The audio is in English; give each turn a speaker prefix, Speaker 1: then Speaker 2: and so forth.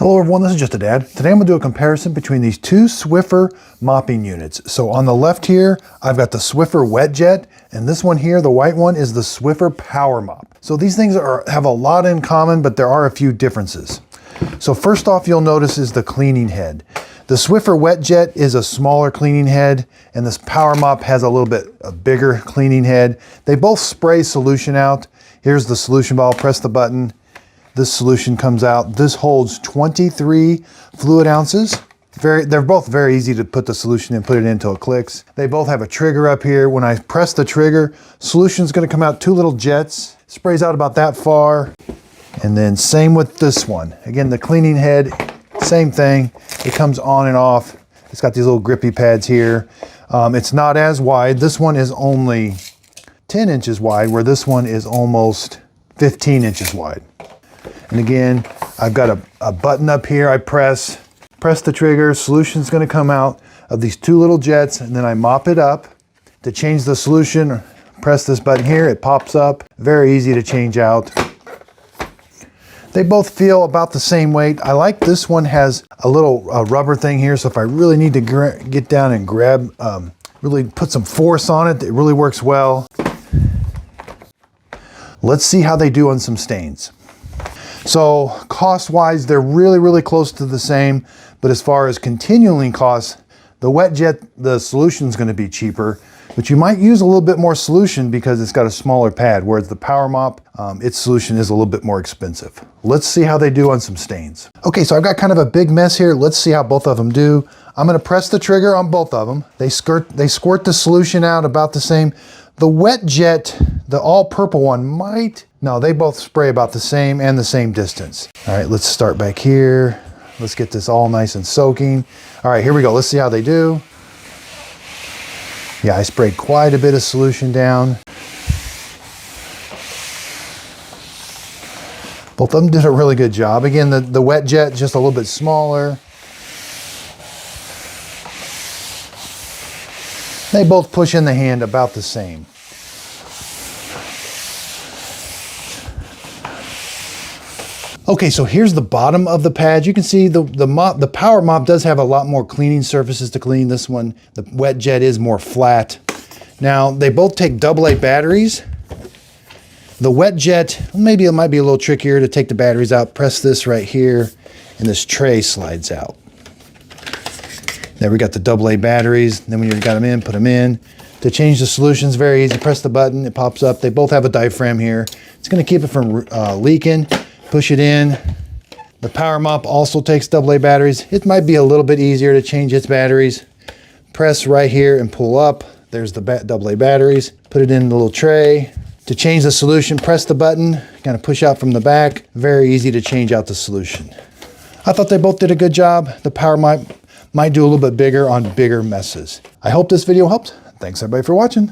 Speaker 1: Hello everyone, this is Just a Dad. Today I'm going to do a comparison between these two Swiffer mopping units. So on the left here, I've got the Swiffer WetJet, and this one here, the white one, is the Swiffer PowerMop. So these things have a lot in common, but there are a few differences. So first off, you'll notice is the cleaning head. The Swiffer WetJet is a smaller cleaning head, and this PowerMop has a little bit a bigger cleaning head. They both spray solution out. Here's the solution ball, press the button. This solution comes out. This holds 23 fluid ounces. They're both very easy to put the solution in, put it in until it clicks. They both have a trigger up here. When I press the trigger, solution's gonna come out 2 little jets, sprays out about that far. And then same with this one. Again, the cleaning head, same thing. It comes on and off. It's got these little grippy pads here. It's not as wide. This one is only 10 inches wide, where this one is almost 15 inches wide. And again, I've got a button up here. I press the trigger, solution's gonna come out of these 2 little jets, and then I mop it up. To change the solution, press this button here, it pops up. Very easy to change out. They both feel about the same weight. I like this one has a little rubber thing here, so if I really need to get down and grab, really put some force on it, it really works well. Let's see how they do on some stains. So cost-wise, they're really close to the same, but as far as continuing costs, the WetJet, the solution's gonna be cheaper, but you might use a little bit more solution because it's got a smaller pad, whereas the PowerMop, its solution is a little bit more expensive. Let's see how they do on some stains. Okay, so I've got kind of a big mess here. Let's see how both of them do. I'm gonna press the trigger on both of them. They squirt the solution out about the same. The WetJet, the all purple one no, they both spray about the same and the same distance. All right, let's start back here. Let's get this all nice and soaking. All right, here we go. Let's see how they do. Yeah, I sprayed quite a bit of solution down. Both of them did a really good job. Again, the WetJet just a little bit smaller. They both push in the hand about the same. Okay, so here's the bottom of the pad. You can see the PowerMop does have a lot more cleaning surfaces to clean. This one, the WetJet, is more flat. Now, they both take AA batteries. The WetJet, maybe it might be a little trickier to take the batteries out. Press this right here, and this tray slides out. There we got the AA batteries. Then when you've got them in, put them in. To change the solutions, very easy. Press the button, it pops up. They both have a diaphragm here. It's gonna keep it from leaking. Push it in. The PowerMop also takes AA batteries. It might be a little bit easier to change its batteries. Press right here and pull up. There's the AA batteries. Put it in the little tray. To change the solution, press the button. Kind of push out from the back. Very easy to change out the solution. I thought they both did a good job. The PowerMop might do a little bit bigger on bigger messes. I hope this video helped. Thanks everybody for watching.